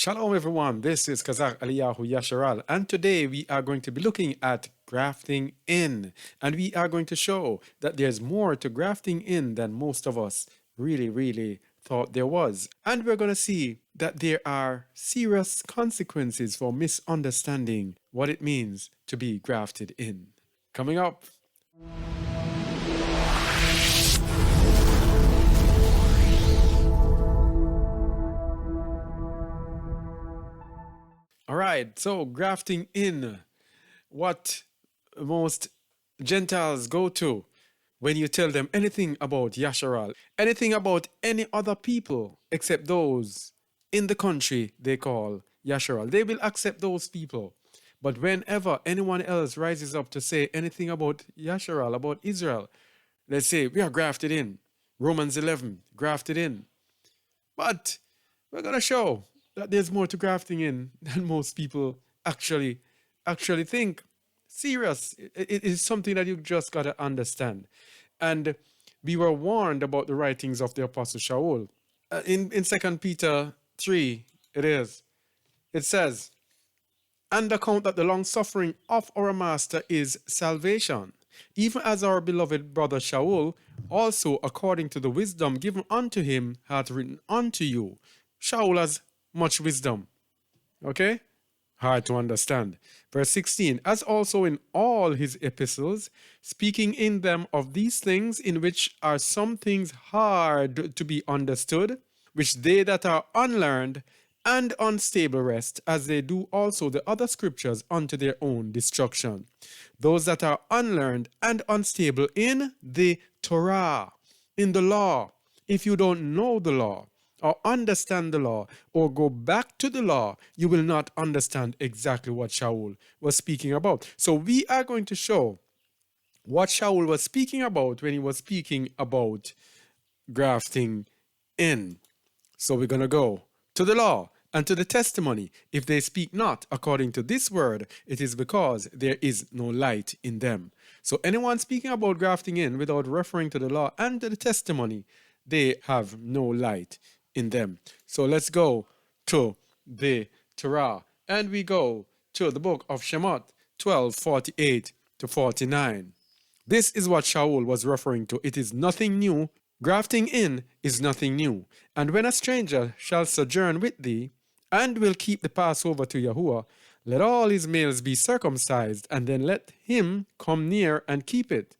Shalom everyone, this is Kazak Aliyahu Yasharal, and today we are going to be looking at grafting in, and we are going to show that there's more to grafting in than most of us really thought there was. And we're going to see that there are serious consequences for misunderstanding what it means to be grafted in. Coming up. All right, so grafting in, what most Gentiles go to when you tell them anything about Yasharal, anything about any other people except those in the country they call Yasharal. They will accept those people. But whenever anyone else rises up to say anything about Yasharal, about Israel, they say, we are grafted in. Romans 11, grafted in. But we're going to show that there's more to grafting in than most people actually think. Serious. It is something that you just got to understand. And we were warned about the writings of the Apostle Shaul. In 2 Peter 3, it says, and account that the long suffering of our Master is salvation, even as our beloved brother Shaul also according to the wisdom given unto him hath written unto you. Shaul has much wisdom. Okay? Hard to understand. Verse 16, as also in all his epistles, speaking in them of these things, in which are some things hard to be understood, which they that are unlearned and unstable rest, as they do also the other scriptures unto their own destruction. Those that are unlearned and unstable in the Torah, in the law. If you don't know the law, or understand the law, or go back to the law, you will not understand exactly what Shaul was speaking about. So we are going to show what Shaul was speaking about when he was speaking about grafting in. So we're going to go to the law and to the testimony. If they speak not according to this word, it is because there is no light in them. So anyone speaking about grafting in without referring to the law and to the testimony, they have no light in them. So let's go to the Torah, and we go to the book of Shemot 12:48 to 49. This is what Shaul was referring to. It is nothing new. Grafting in is nothing new. And when a stranger shall sojourn with thee, and will keep the Passover to Yahuwah, let all his males be circumcised, and then let him come near and keep it.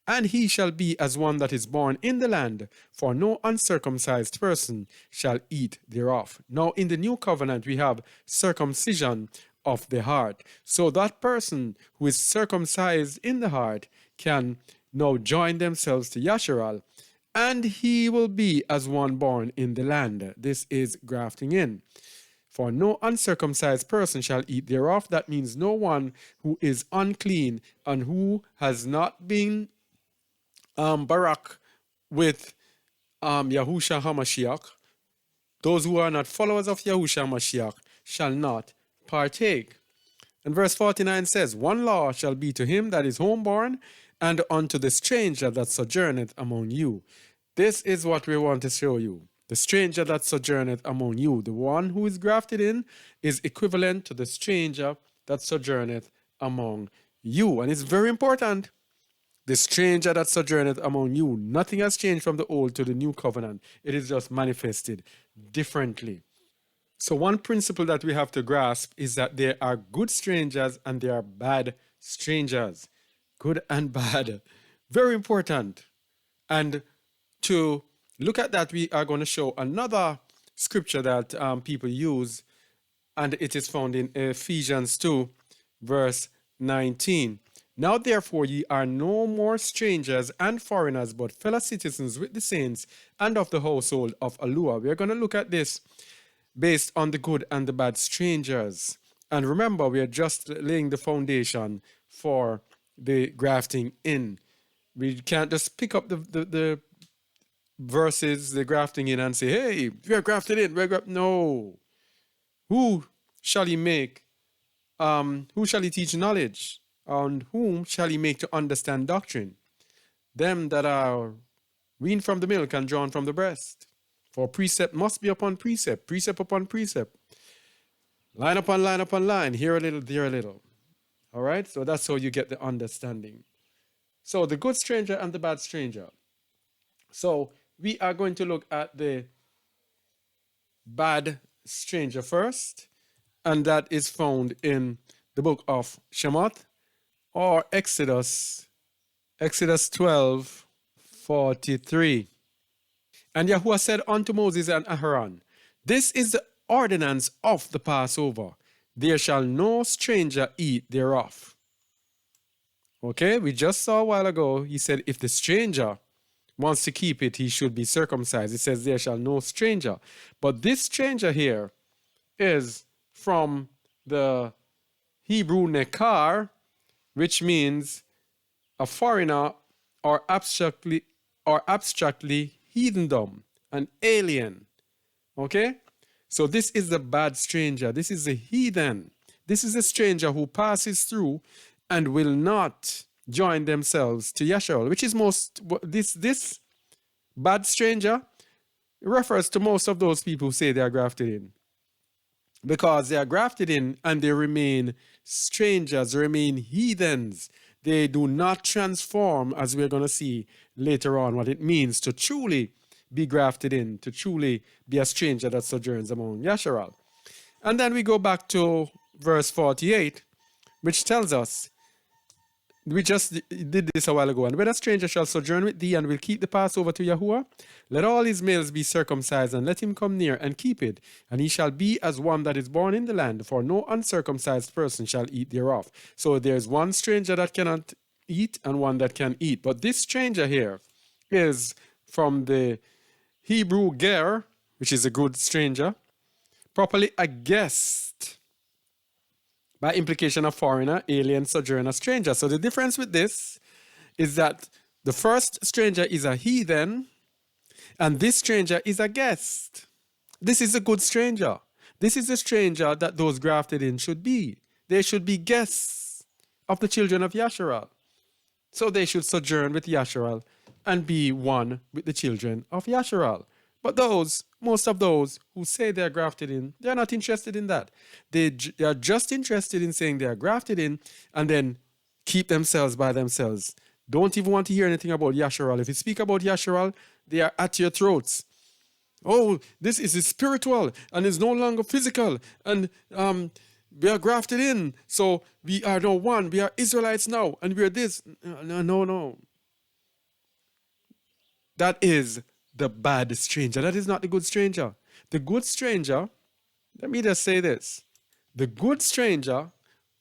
And he shall be as one that is born in the land, for no uncircumcised person shall eat thereof. Now in the new covenant we have circumcision of the heart. So that person who is circumcised in the heart can now join themselves to Yasharal, and he will be as one born in the land. This is grafting in. For no uncircumcised person shall eat thereof. That means no one who is unclean and who has not been barak with Yahusha HaMashiach, those who are not followers of Yahusha HaMashiach shall not partake. And verse 49 says, one law shall be to him that is homeborn, and unto the stranger that sojourneth among you. This is what we want to show you. The stranger that sojourneth among you. The one who is grafted in is equivalent to the stranger that sojourneth among you. And it's very important. The stranger that sojourneth among you. Nothing has changed from the old to the new covenant. It is just manifested differently. So one principle that we have to grasp is that there are good strangers and there are bad strangers. Good and bad. Very important. And to look at that, we are going to show another scripture that people use, and it is found in Ephesians 2, verse 19. Now therefore ye are no more strangers and foreigners, but fellow citizens with the saints and of the household of Alua. We are going to look at this based on the good and the bad strangers. And remember, we are just laying the foundation for the grafting in. We can't just pick up the verses, the grafting in, and say, hey, we are grafted in. No. Who shall he make? Who shall he teach knowledge? And whom shall he make to understand doctrine? Them that are weaned from the milk and drawn from the breast. For precept must be upon precept, precept upon precept. Line upon line upon line, here a little, there a little. All right? So that's how you get the understanding. So the good stranger and the bad stranger. So we are going to look at the bad stranger first, and that is found in the book of Shemot or Exodus 12:43. And Yahuwah said unto Moses and Aaron, this is the ordinance of the Passover. There shall no stranger eat thereof. Okay, we just saw a while ago, he said if the stranger wants to keep it, he should be circumcised. It says there shall no stranger. But this stranger here is from the Hebrew nekar, which means a foreigner or abstractly heathendom, an alien. Okay? So this is the bad stranger. This is the heathen. This is a stranger who passes through and will not join themselves to Yashar, which is this bad stranger refers to most of those people who say they are grafted in. Because they are grafted in and they remain strangers, they remain heathens. They do not transform, as we're going to see later on, what it means to truly be grafted in, to truly be a stranger that sojourns among Yasharal. And then we go back to verse 48, which tells us, we just did this a while ago, and when a stranger shall sojourn with thee and will keep the Passover to Yahuwah, let all his males be circumcised, and let him come near and keep it, and he shall be as one that is born in the land, for no uncircumcised person shall eat thereof. So there's one stranger that cannot eat and one that can eat. But this stranger here is from the Hebrew ger, which is a good stranger, properly a guest, by implication a foreigner, alien, sojourner, stranger. So the difference with this is that the first stranger is a heathen and this stranger is a guest. This is a good stranger. This is a stranger that those grafted in should be. They should be guests of the children of Yasharal. So they should sojourn with Yasharal and be one with the children of Yasharal. But most of those who say they are grafted in, they are not interested in that. They are just interested in saying they are grafted in and then keep themselves by themselves. Don't even want to hear anything about Yasharal. If you speak about Yasharal, they are at your throats. Oh, this is spiritual and is no longer physical. And we are grafted in. So we are now one. We are Israelites now. And we are this. No. That is the bad stranger. That is not the good stranger. The good stranger, let me just say this. The good stranger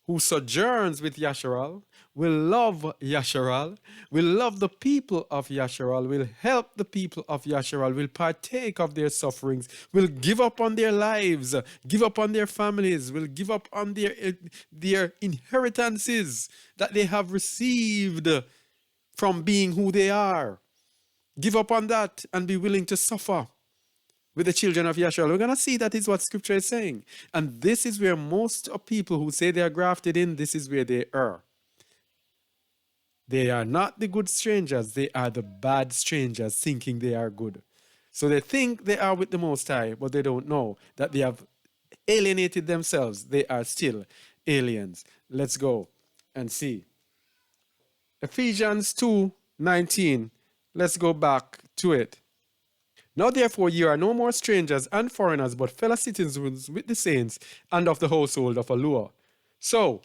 who sojourns with Yasharal will love Yasharal, will love the people of Yasharal, will help the people of Yasharal, will partake of their sufferings, will give up on their lives, give up on their families, will give up on their inheritances that they have received from being who they are. Give up on that and be willing to suffer with the children of Yashua. We're going to see that is what scripture is saying. And this is where most of people who say they are grafted in, this is where they are. They are not the good strangers. They are the bad strangers thinking they are good. So they think they are with the Most High, but they don't know that they have alienated themselves. They are still aliens. Let's go and see. Ephesians 2:19. Let's go back to it. Now therefore ye are no more strangers and foreigners, but fellow citizens with the saints and of the household of Allua. So,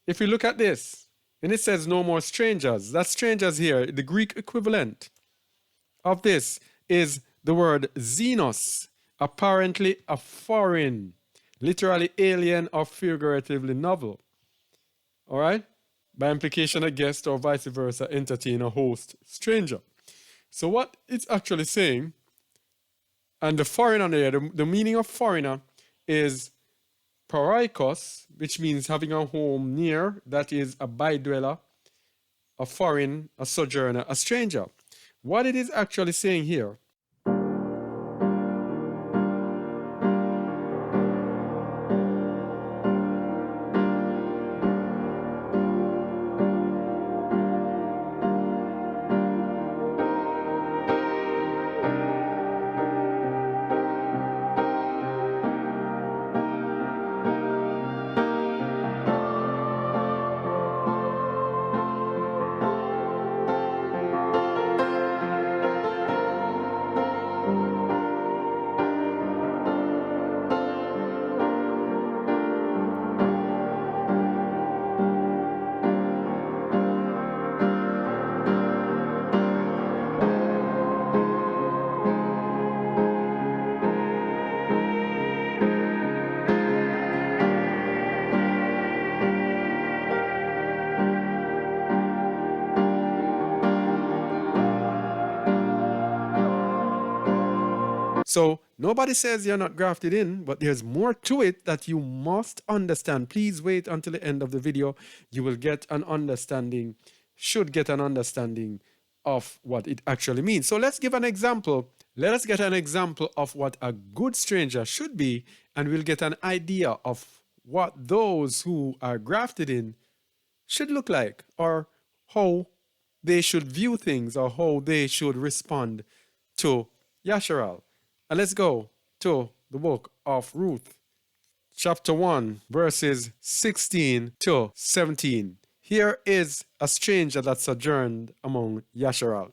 if you look at this, and it says no more strangers, that strangers here, the Greek equivalent of this is the word xenos, apparently a foreign, literally alien or figuratively novel. All right? By implication, a guest or vice versa, entertainer, host, stranger. So what it's actually saying, and the foreigner there, the meaning of foreigner is paroikos, which means having a home near, that is a bydweller, a foreign, a sojourner, a stranger. What it is actually saying here So nobody says you're not grafted in, but there's more to it that you must understand. Please wait until the end of the video. You will get an understanding, should get an understanding of what it actually means. So let's give an example. Let us get an example of what a good stranger should be, and we'll get an idea of what those who are grafted in should look like, or how they should view things, or how they should respond to Yasharal. And let's go to the book of Ruth, chapter 1, verses 16 to 17. Here is a stranger that sojourned among Yasharal.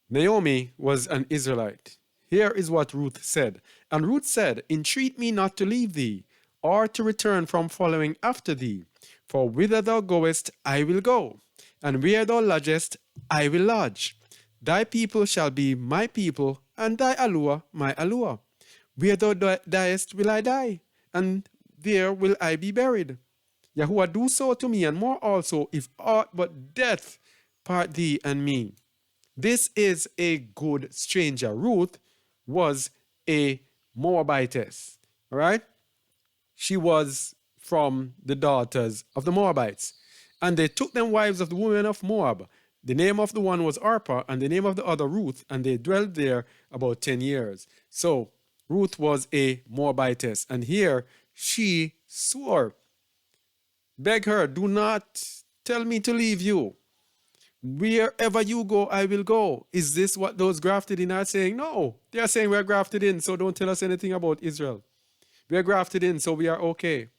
Naomi was an Israelite. Here is what Ruth said. And Ruth said, entreat me not to leave thee, or to return from following after thee. For whither thou goest, I will go, and where thou lodgest, I will lodge. Thy people shall be my people, and thy Alua my Alua. Where thou diest will I die, and there will I be buried. Yahuwah do so to me, and more also, if aught but death part thee and me. This is a good stranger. Ruth was a Moabitess. All right? She was from the daughters of the Moabites. And they took them wives of the women of Moab. The name of the one was Orpah, and the name of the other Ruth, and they dwelled there about 10 years. So Ruth was a Moabitess. And here she swore, beg her, do not tell me to leave you. Wherever you go, I will go. Is this what those grafted in are saying? No, they are saying we're grafted in, so don't tell us anything about Israel. We are grafted in, so we are okay.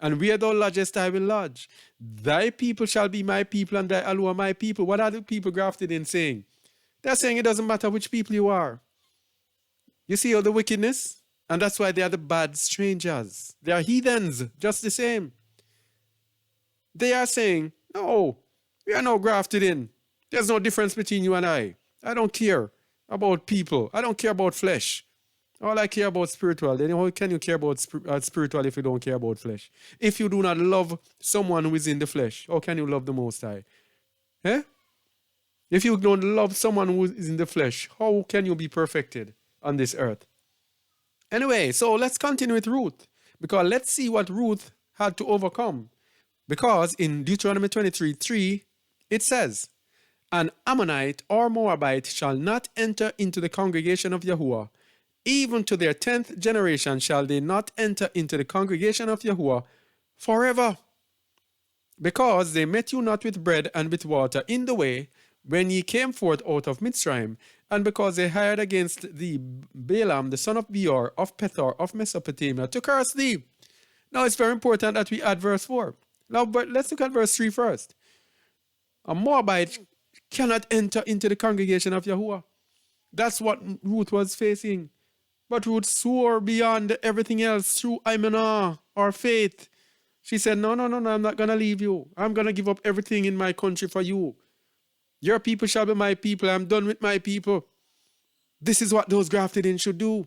And where thou lodgest, I will lodge. Thy people shall be my people, and thy Alua my people. What are the people grafted in saying? They're saying it doesn't matter which people you are. You see all the wickedness? And that's why they are the bad strangers. They are heathens, just the same. They are saying, no, we are not grafted in. There's no difference between you and I. I don't care about people. I don't care about flesh. All I care about spiritual. Then how can you care about spiritual if you don't care about flesh? If you do not love someone who is in the flesh, how can you love the Most High? Eh? If you don't love someone who is in the flesh, how can you be perfected on this earth? Anyway, so let's continue with Ruth, because let's see what Ruth had to overcome. Because in Deuteronomy 23:3, it says, an Ammonite or Moabite shall not enter into the congregation of Yahuwah. Even to their 10th generation shall they not enter into the congregation of Yahuwah forever. Because they met you not with bread and with water in the way, when ye came forth out of Mitzrayim, and because they hired against thee Balaam, the son of Beor, of Pethor, of Mesopotamia, to curse thee. Now it's very important that we add verse 4. Now, but let's look at verse 3 first. A Moabite cannot enter into the congregation of Yahuwah. That's what Ruth was facing. But Ruth swore beyond everything else through Imanah, or faith. She said, no, I'm not going to leave you. I'm going to give up everything in my country for you. Your people shall be my people. I'm done with my people. This is what those grafted in should do.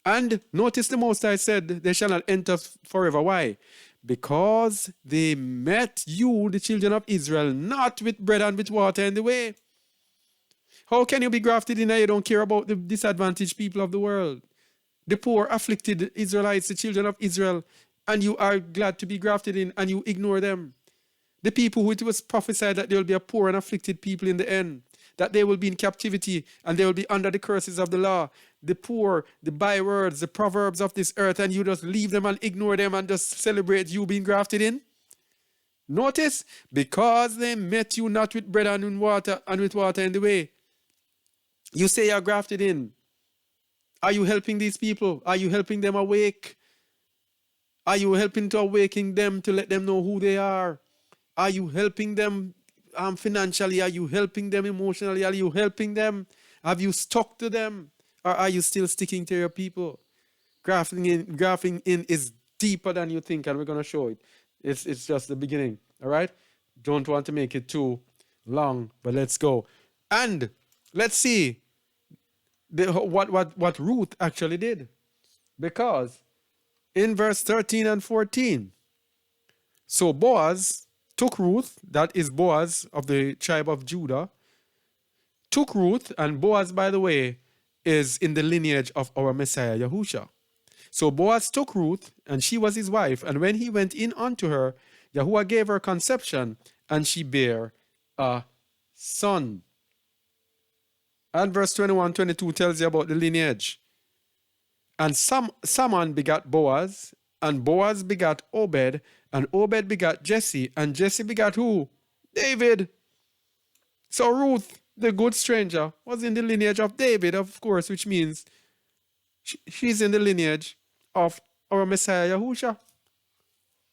And notice the Most High said, they shall not enter forever. Why? Because they met you, the children of Israel, not with bread and with water in the way. How can you be grafted in and you don't care about the disadvantaged people of the world? The poor, afflicted Israelites, the children of Israel, and you are glad to be grafted in and you ignore them. The people who it was prophesied that there will be a poor and afflicted people in the end, that they will be in captivity and they will be under the curses of the law. The poor, the bywords, the proverbs of this earth, and you just leave them and ignore them and just celebrate you being grafted in. Notice, because they met you not with bread and with water in the way. You say you're grafted in. Are you helping these people? Are you helping them awake? Are you helping to awaken them to let them know who they are? Are you helping them financially? Are you helping them emotionally? Are you helping them? Have you stuck to them? Or are you still sticking to your people? Grafting in is deeper than you think, and we're going to show it. It's just the beginning, all right? Don't want to make it too long, but let's go. And let's see what Ruth actually did. Because in verse 13 and 14, so Boaz took Ruth, that is Boaz of the tribe of Judah, took Ruth, and Boaz, by the way, is in the lineage of our Messiah Yahusha. So Boaz took Ruth, and she was his wife, and when he went in unto her, Yahuwah gave her conception, and she bare a son. And verse 21, 22 tells you about the lineage. And Salmon begat Boaz, and Boaz begat Obed, and Obed begat Jesse, and Jesse begat who? David. So Ruth, the good stranger, was in the lineage of David, of course, which means she's in the lineage of our Messiah Yahusha.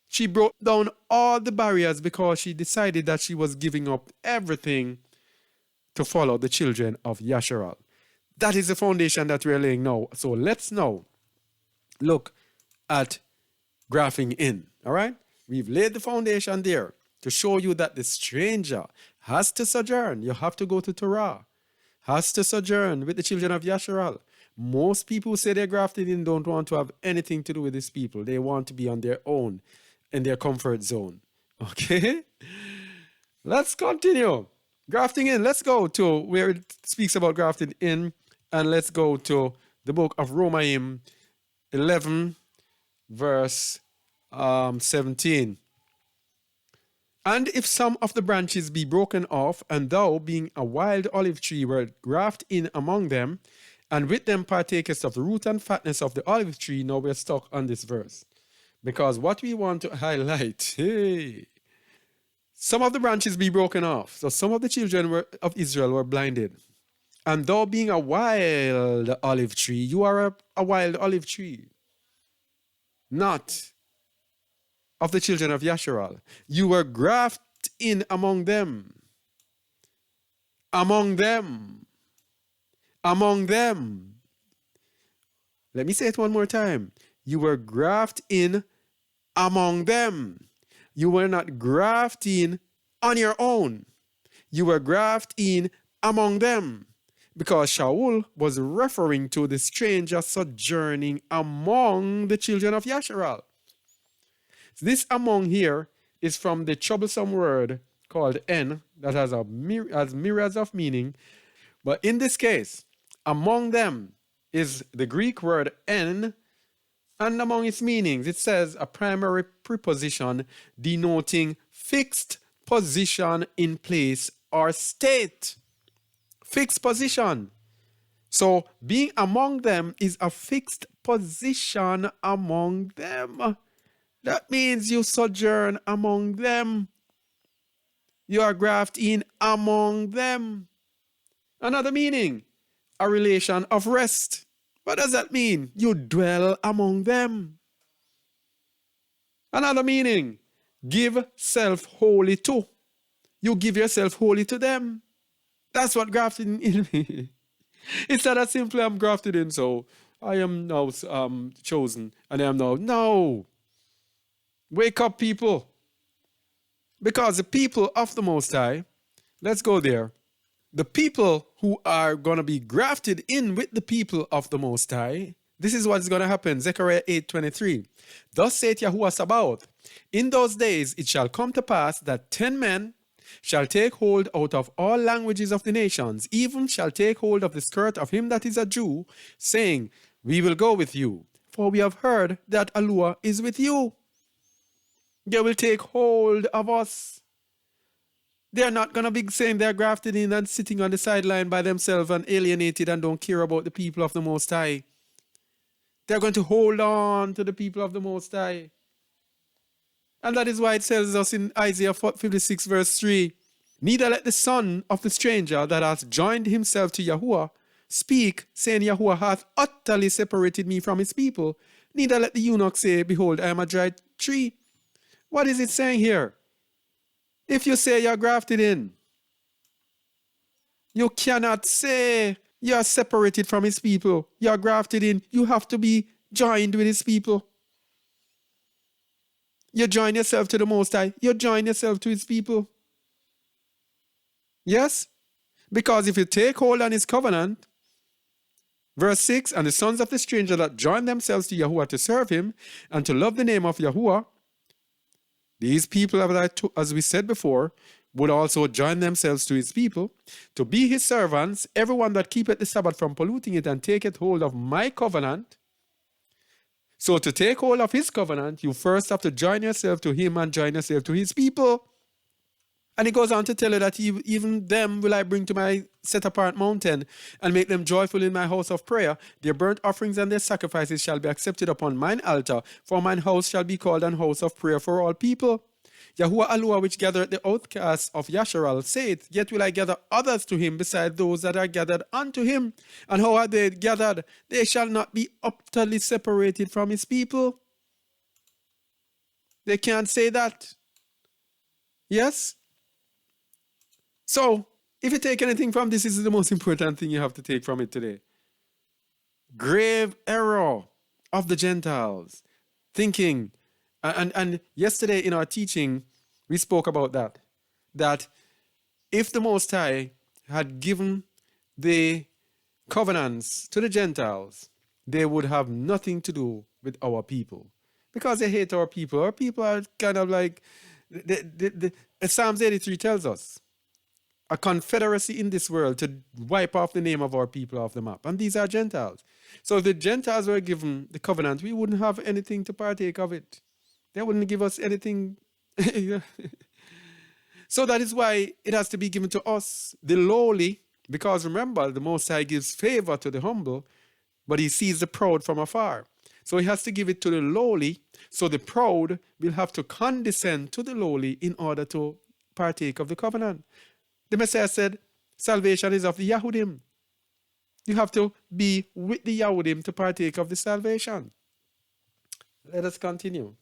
She broke down all the barriers because she decided that she was giving up everything to follow the children of Yasharal. That is the foundation that we're laying now. So let's now look at grafting in. All right? We've laid the foundation there to show you that the stranger has to sojourn. You have to go to Torah. Has to sojourn with the children of Yasharal. Most people who say they're grafted in don't want to have anything to do with these people. They want to be on their own, in their comfort zone. Okay? Let's continue. Grafting in. Let's go to where it speaks about grafting in, and let's go to the book of Romaim 11, verse 17. And if some of the branches be broken off, and thou, being a wild olive tree, were grafted in among them, and with them partakest of the root and fatness of the olive tree. Now we're stuck on this verse. Because what we want to highlight, some of the branches be broken off. So some of the children of Israel were blinded. And thou being a wild olive tree, you are a wild olive tree. Not of the children of Yasharal. You were grafted in among them. Among them. Among them. Let me say it one more time. You were grafted in among them. You were not grafting on your own. You were grafted in among them. Because Shaul was referring to the stranger sojourning among the children of Yasharal. This among here is from the troublesome word called en that has myriads of meaning. But in this case, among them is the Greek word en, and among its meanings, it says a primary preposition denoting fixed position in place or state. Fixed position. So being among them is a fixed position among them. That means you sojourn among them. You are grafted in among them. Another meaning, a relation of rest. What does that mean? You dwell among them. Another meaning, give self wholly to. You give yourself wholly to them. That's what grafting in means. It's not that simply I'm grafted in, so I am now chosen, and I am now. No. Wake up, people. Because the people of the Most High, let's go there. The people who are going to be grafted in with the people of the Most High, this is what's going to happen. Zechariah 8:23. Thus saith Yahuwah Sabaoth, in those days it shall come to pass that 10 men shall take hold out of all languages of the nations, even shall take hold of the skirt of him that is a Jew, saying, we will go with you, for we have heard that Allah is with you. They will take hold of us. They're not going to be saying they're grafted in and sitting on the sideline by themselves and alienated and don't care about the people of the Most High. They're going to hold on to the people of the Most High. And that is why it tells us in Isaiah 56 verse 3, neither let the son of the stranger that hath joined himself to Yahuwah speak, saying Yahuwah hath utterly separated me from his people. Neither let the eunuch say, behold, I am a dry tree. What is it saying here? If you say you're grafted in, you cannot say you're separated from his people. You're grafted in. You have to be joined with his people. You join yourself to the Most High. You join yourself to his people. Yes? Because if you take hold on his covenant, verse 6, and the sons of the stranger that join themselves to Yahuwah to serve him and to love the name of Yahuwah, these people, as we said before, would also join themselves to his people, to be his servants, everyone that keepeth the Sabbath from polluting it and taketh hold of my covenant. So to take hold of his covenant, you first have to join yourself to him and join yourself to his people. And he goes on to tell you that even them will I bring to my set apart mountain and make them joyful in my house of prayer. Their burnt offerings and their sacrifices shall be accepted upon mine altar, for mine house shall be called an house of prayer for all people. Yahuwah Alua, which gathered the outcasts of Yasharal, saith, Yet will I gather others to him beside those that are gathered unto him. And how are they gathered? They shall not be utterly separated from his people. They can't say that. Yes? So, if you take anything from this, this is the most important thing you have to take from it today. Grave error of the Gentiles. Thinking, and yesterday in our teaching, we spoke about that. That if the Most High had given the covenants to the Gentiles, they would have nothing to do with our people. Because they hate our people. Our people are kind of like, Psalms 83 tells us, a confederacy in this world to wipe off the name of our people off the map. And these are Gentiles. So if the Gentiles were given the covenant, we wouldn't have anything to partake of it. They wouldn't give us anything. So that is why it has to be given to us, the lowly, because remember, the Most High gives favor to the humble, but he sees the proud from afar. So he has to give it to the lowly, so the proud will have to condescend to the lowly in order to partake of the covenant. The Messiah said, salvation is of the Yahudim. You have to be with the Yahudim to partake of the salvation. Let us continue.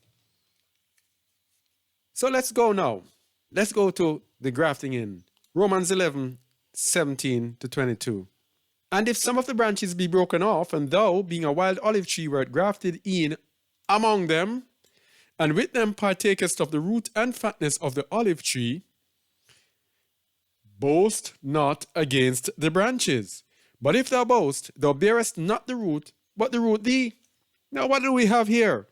So let's go now. Let's go to the grafting in. Romans 11, 17 to 22. And if some of the branches be broken off, and thou, being a wild olive tree, wert grafted in among them, and with them partakest of the root and fatness of the olive tree, boast not against the branches. But if thou boast, thou bearest not the root, but the root thee. Now what do we have here?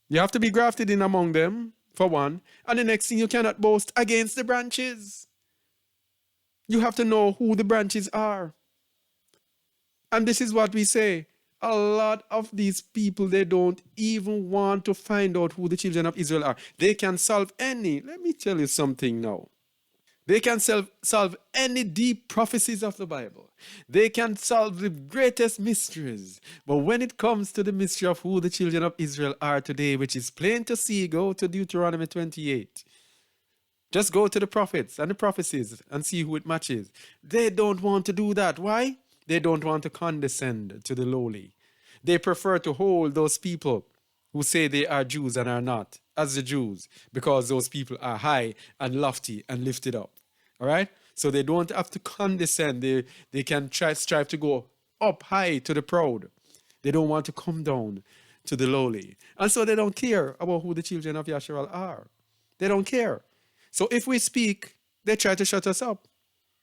You have to be grafted in among them, for one. And the next thing, you cannot boast against the branches. You have to know who the branches are. And this is what we say. A lot of these people, they don't even want to find out who the children of Israel are. They can solve any. Let me tell you something now. They can solve any deep prophecies of the Bible. They can solve the greatest mysteries. But when it comes to the mystery of who the children of Israel are today, which is plain to see, go to Deuteronomy 28. Just go to the prophets and the prophecies and see who it matches. They don't want to do that. Why? They don't want to condescend to the lowly. They prefer to hold those people who say they are Jews and are not as the Jews, because those people are high and lofty and lifted up. All right? So they don't have to condescend. They can strive to go up high to the proud. They don't want to come down to the lowly. And so they don't care about who the children of Yasharal are. They don't care. So if we speak, they try to shut us up.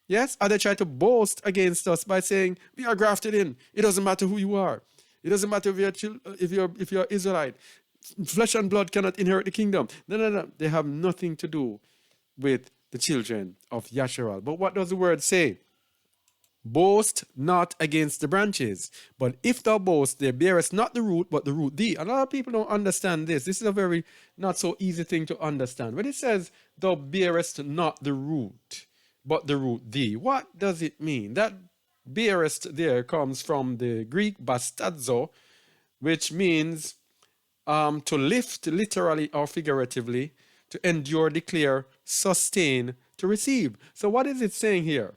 Yes? Or they try to boast against us by saying, we are grafted in. It doesn't matter who you are. It doesn't matter if you're Israelite. Flesh and blood cannot inherit the kingdom. No. They have nothing to do with the children of Yasharal. But what does the word say? Boast not against the branches, but if thou boast, they bearest not the root, but the root thee. And a lot of people don't understand this. This is a very not so easy thing to understand. When it says, thou bearest not the root, but the root thee, what does it mean? That bearest there comes from the Greek bastadzo, which means to lift literally or figuratively, to endure, declare, sustain, to receive. So what is it saying here?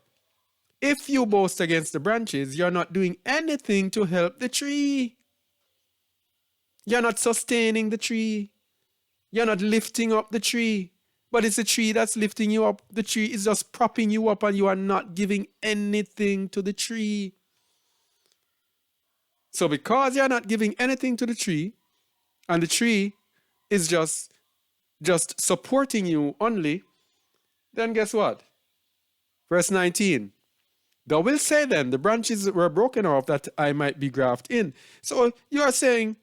If you boast against the branches, you're not doing anything to help the tree. You're not sustaining the tree. You're not lifting up the tree. But it's the tree that's lifting you up. The tree is just propping you up, and you are not giving anything to the tree. So because you're not giving anything to the tree, and the tree is just supporting you only, then guess what? Verse 19. Thou wilt say then, the branches were broken off that I might be grafted in. So you are saying,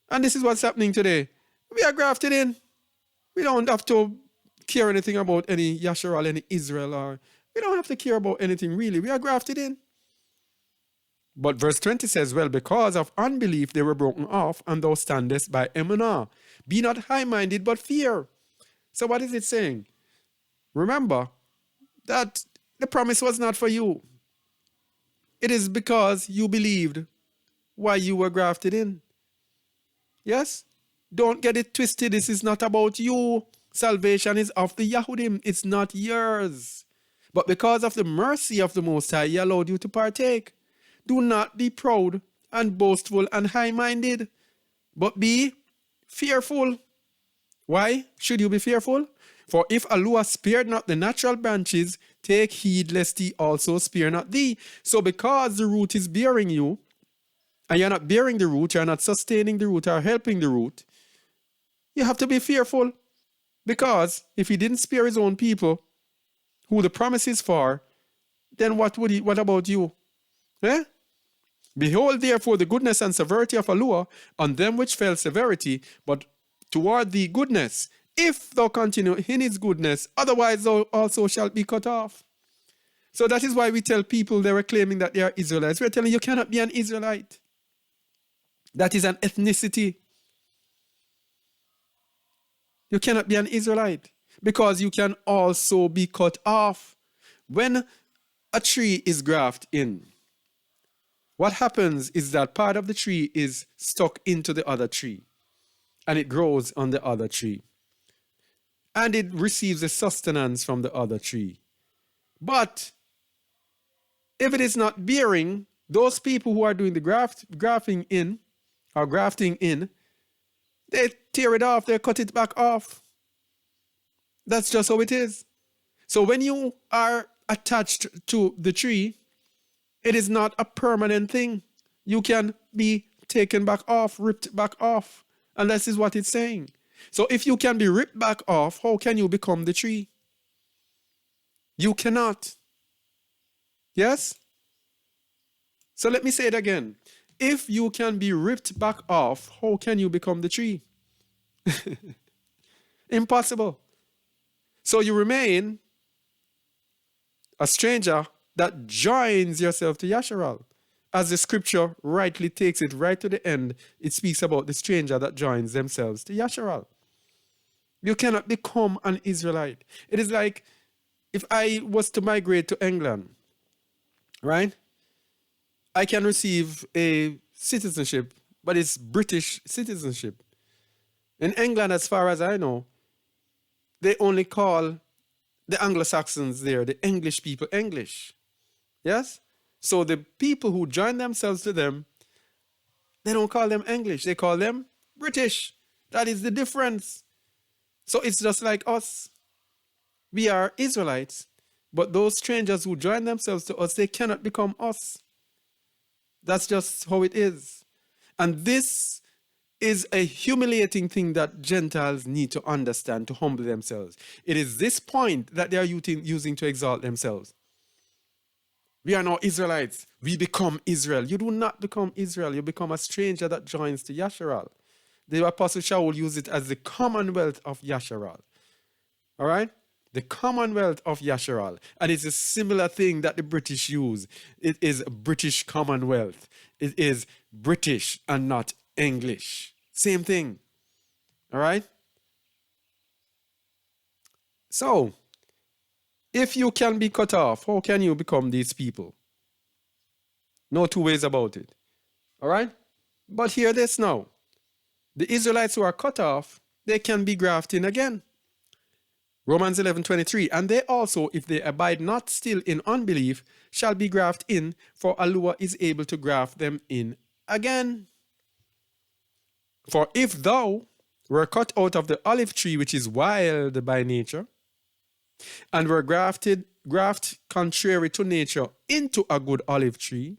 and this is what's happening today, we are grafted in. We don't have to care anything about any Yasharal, any Israel, or we don't have to care about anything really. We are grafted in. But verse 20 says, well, because of unbelief they were broken off, and thou standest by emunah. Be not high-minded, but fear. So what is it saying? Remember that the promise was not for you. It is because you believed why you were grafted in. Yes? Don't get it twisted. This is not about you. Salvation is of the Yahudim. It's not yours. But because of the mercy of the Most High, He allowed you to partake. Do not be proud and boastful and high-minded, but be fearful. Why should you be fearful? For if Allah spared not the natural branches, take heed lest He also spare not thee. So because the root is bearing you, and you're not bearing the root, you're not sustaining the root or helping the root, you have to be fearful. Because if He didn't spare His own people, who the promise is for, then what about you? Eh? Behold therefore the goodness and severity of Allah on them which fell severity, but toward thee goodness, if thou continue in His goodness, otherwise thou also shalt be cut off. So that is why we tell people they were claiming that they are Israelites. We're telling you cannot be an Israelite. That is an ethnicity. You cannot be an Israelite because you can also be cut off. When a tree is grafted in, what happens is that part of the tree is stuck into the other tree and it grows on the other tree. And it receives a sustenance from the other tree. But if it is not bearing, those people who are doing the grafting in, they tear it off, they cut it back off. That's just how it is. So when you are attached to the tree, it is not a permanent thing. You can be taken back off, ripped back off. And this is what it's saying. So if you can be ripped back off, how can you become the tree? You cannot. Yes? So let me say it again. If you can be ripped back off, how can you become the tree? Impossible. So you remain a stranger that joins yourself to Yasharal. As the scripture rightly takes it right to the end, it speaks about the stranger that joins themselves to Yasharal. You cannot become an Israelite. It is like if I was to migrate to England, right? I can receive a citizenship, but it's British citizenship. In England, as far as I know, they only call the Anglo-Saxons there, the English people, English. Yes? So the people who join themselves to them, they don't call them English, they call them British. That is the difference. So it's just like us. We are Israelites, but those strangers who join themselves to us, they cannot become us. That's just how it is. And this is a humiliating thing that Gentiles need to understand to humble themselves. It is this point that they are using to exalt themselves. We are now Israelites. We become Israel. You do not become Israel. You become a stranger that joins to Yasharal. The Apostle Shaul used it as the commonwealth of Yasharal. All right? The commonwealth of Yasharal. And it's a similar thing that the British use. It is British Commonwealth. It is British and not English. Same thing. All right? So, if you can be cut off, how can you become these people? No two ways about it. All right? But hear this now. The Israelites who are cut off, they can be grafted in again. Romans 11:23, and they also, if they abide not still in unbelief, shall be grafted in, for Allah is able to graft them in again. For if thou were cut out of the olive tree, which is wild by nature, and were grafted contrary to nature into a good olive tree,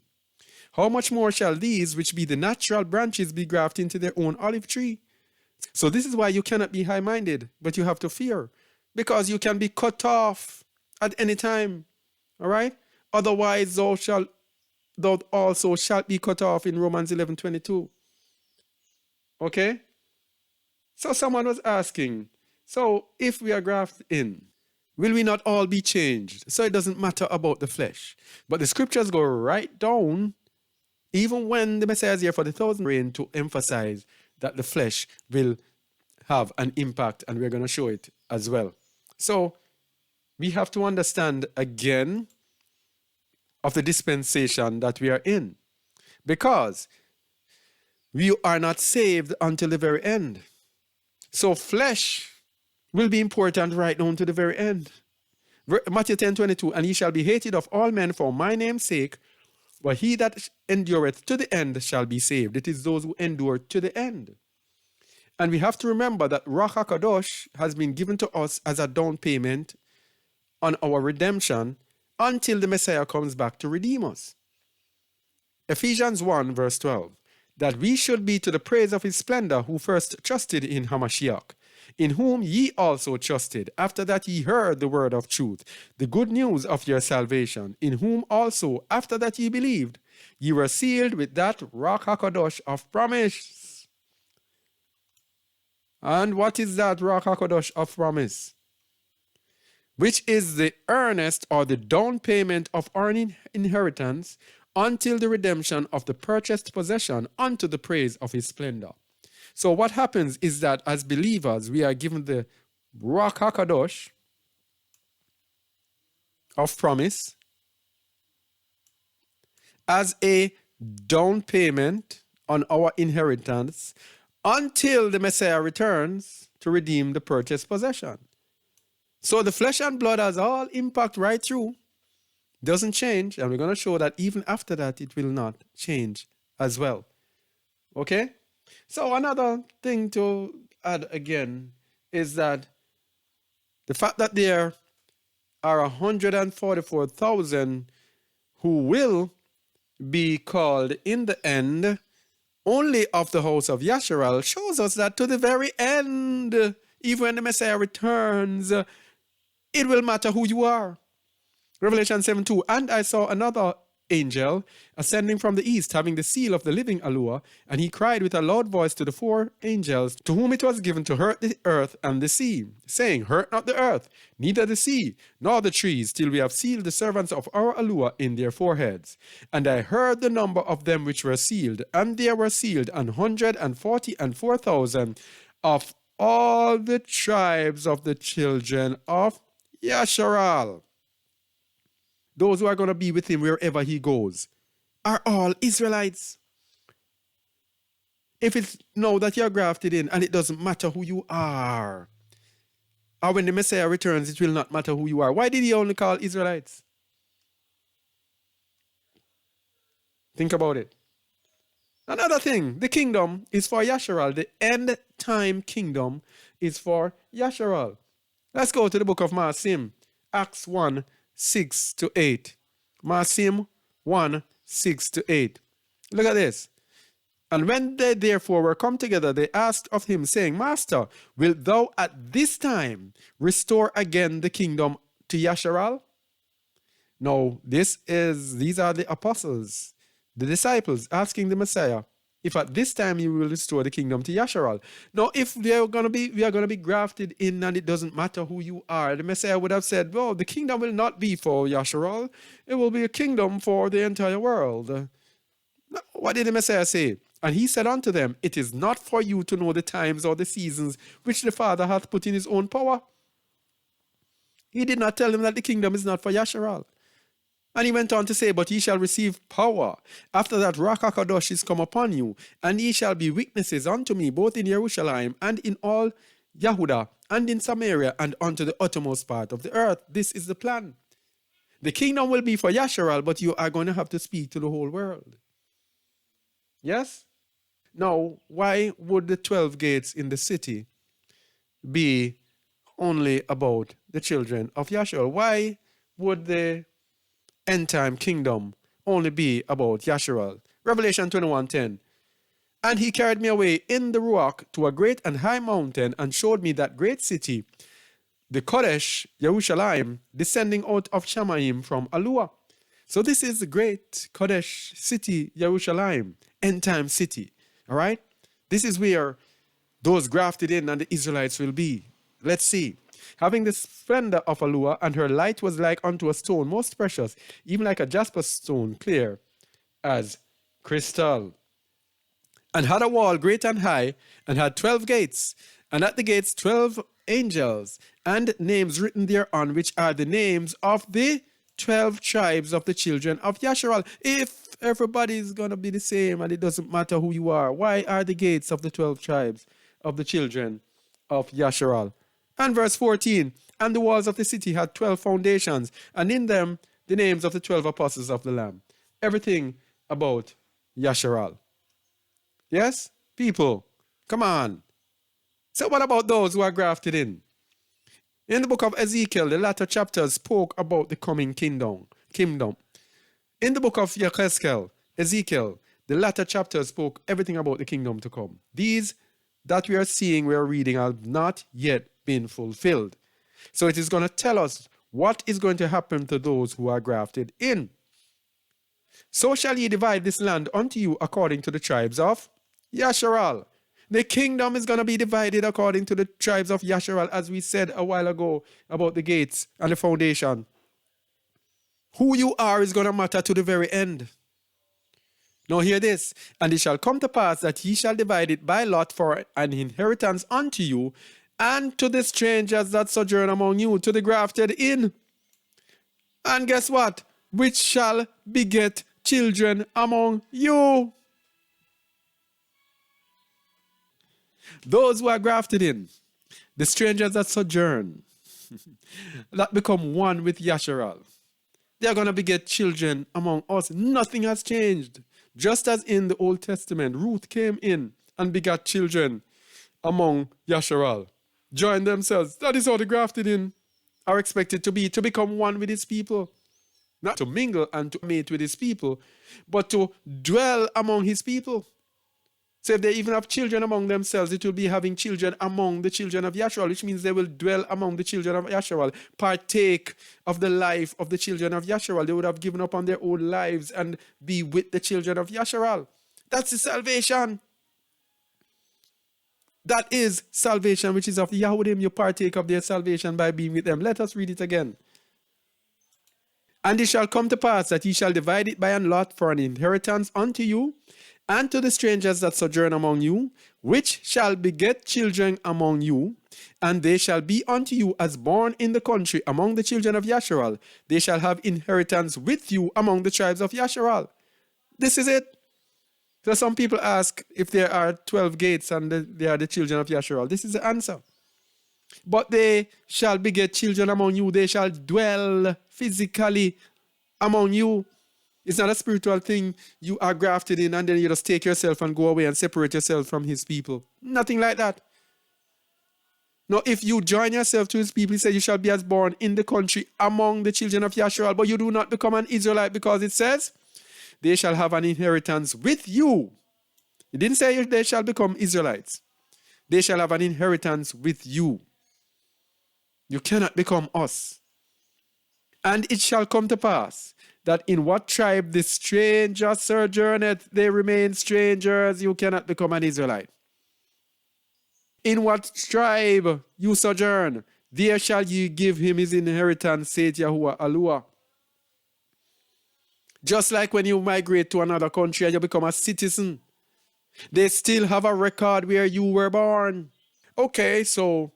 how much more shall these, which be the natural branches, be grafted into their own olive tree? So this is why you cannot be high-minded, but you have to fear, because you can be cut off at any time. All right? Otherwise, thou also shalt be cut off in Romans 11:22. Okay? So someone was asking, So if we are grafted in, will we not all be changed? So it doesn't matter about the flesh. But the scriptures go right down, even when the Messiah is here for the 1,000 reign, to emphasize that the flesh will have an impact, and we're going to show it as well. So we have to understand again of the dispensation that we are in, because we are not saved until the very end. So flesh will be important right down to the very end. Matthew 10:22, and he shall be hated of all men for my name's sake, but he that endureth to the end shall be saved. It is those who endure to the end. And we have to remember that Ruach HaKadosh has been given to us as a down payment on our redemption until the Messiah comes back to redeem us. Ephesians 1 verse 12, that we should be to the praise of his splendor who first trusted in Hamashiach, in whom ye also trusted, after that ye heard the word of truth, the good news of your salvation, in whom also, after that ye believed, ye were sealed with that Ruach HaKadosh of promise. And what is that Ruach HaKadosh of promise? Which is the earnest or the down payment of our inheritance until the redemption of the purchased possession unto the praise of his splendor. So what happens is that as believers, we are given the Ruach HaKadosh of promise as a down payment on our inheritance until the Messiah returns to redeem the purchased possession. So the flesh and blood has all impact right through, doesn't change, and we're going to show that even after that it will not change as well. Okay? So another thing to add again is that the fact that there are 144,000 who will be called in the end only of the house of Yasharal shows us that to the very end, even when the Messiah returns, it will matter who you are. Revelation 7:2, and I saw another angel ascending from the east, having the seal of the living Allure, and he cried with a loud voice to the four angels, to whom it was given to hurt the earth and the sea, saying, hurt not the earth, neither the sea, nor the trees, till we have sealed the servants of our Allure in their foreheads. And I heard the number of them which were sealed, and there were sealed 144,000 of all the tribes of the children of Yasharal. Those who are going to be with him wherever he goes are all Israelites. If it's now that you're grafted in and it doesn't matter who you are, or when the Messiah returns, it will not matter who you are. Why did he only call Israelites? Think about it. Another thing, the kingdom is for Yasharal. The end time kingdom is for Yasharal. Let's go to the book of Maasim, Acts 1, 6-8. Maasim 1, 6-8. Look at this. And when they therefore were come together, they asked of him, saying, Master, wilt thou at this time restore again the kingdom to Yasharal? No, these are the apostles, the disciples, asking the Messiah, if at this time you will restore the kingdom to Yasharal. Now, if we are going to be grafted in and it doesn't matter who you are, the Messiah would have said, well, the kingdom will not be for Yasharal. It will be a kingdom for the entire world. What did the Messiah say? And he said unto them, it is not for you to know the times or the seasons which the Father hath put in his own power. He did not tell them that the kingdom is not for Yasharal. And he went on to say, but ye shall receive power. After that Ruach HaKadosh is come upon you, and ye shall be witnesses unto me, both in Jerusalem and in all Yehudah and in Samaria and unto the uttermost part of the earth. This is the plan. The kingdom will be for Yasharal, but you are going to have to speak to the whole world. Yes? Now, why would the 12 gates in the city be only about the children of Yasharal? Why would the end time kingdom only be about Yasharal? Revelation 21:10. And he carried me away in the Ruach to a great and high mountain and showed me that great city, the Kodesh, Jerusalem, descending out of Shamaim from Allure. So this is the great Kodesh city, Jerusalem, end time city. All right? This is where those grafted in and the Israelites will be. Let's see. Having the splendor of a lure, and her light was like unto a stone most precious, even like a jasper stone, clear as crystal. And had a wall great and high, and had 12 gates, and at the gates 12 angels, and names written thereon, which are the names of the 12 tribes of the children of Yasharal. If everybody is going to be the same and it doesn't matter who you are, why are the gates of the 12 tribes of the children of Yasharal? And verse 14, and the walls of the city had 12 foundations, and in them the names of the 12 apostles of the Lamb. Everything about Yasharal. Yes? People, come on. So what about those who are grafted in? In the book of Ezekiel, the latter chapters spoke about the coming kingdom. In the book of Ezekiel, the latter chapters spoke everything about the kingdom to come. These that we are reading have not yet been fulfilled. So it is going to tell us what is going to happen to those who are grafted in. So shall ye divide this land unto you according to the tribes of Yasharal. The kingdom is going to be divided according to the tribes of Yasharal, as we said a while ago about the gates and the foundation. Who you are is going to matter to the very end. Now hear this. And it shall come to pass that ye shall divide it by lot for an inheritance unto you, and to the strangers that sojourn among you, to the grafted in. And guess what? Which shall beget children among you. Those who are grafted in, the strangers that sojourn, that become one with Yasharal. They are going to beget children among us. Nothing has changed. Just as in the Old Testament, Ruth came in and begat children among Yasharal. Joined themselves. That is how the grafted in are expected to be, to become one with his people. Not to mingle and to mate with his people, but to dwell among his people. So if they even have children among themselves, it will be having children among the children of Yasharal, which means they will dwell among the children of Yasharal, partake of the life of the children of Yasharal. They would have given up on their own lives and be with the children of Yasharal. That's the salvation. That is salvation, which is of the Yahudim. You partake of their salvation by being with them. Let us read it again. And it shall come to pass that ye shall divide it by an lot for an inheritance unto you, and to the strangers that sojourn among you, which shall beget children among you, and they shall be unto you as born in the country among the children of Yasharal. They shall have inheritance with you among the tribes of Yasharal. This is it. So some people ask if there are 12 gates and they are the children of Yasharal. This is the answer. But they shall beget children among you. They shall dwell physically among you. It's not a spiritual thing. You are grafted in and then you just take yourself and go away and separate yourself from his people. Nothing like that. Now, if you join yourself to his people, he said you shall be as born in the country among the children of Yasharal, but you do not become an Israelite, because it says they shall have an inheritance with you. It didn't say they shall become Israelites. They shall have an inheritance with you. You cannot become us. And it shall come to pass that in what tribe the stranger sojourneth, they remain strangers. You cannot become an Israelite. In what tribe you sojourn, there shall ye give him his inheritance, saith Yahuwah Alua. Just like when you migrate to another country and you become a citizen, they still have a record where you were born. Okay, so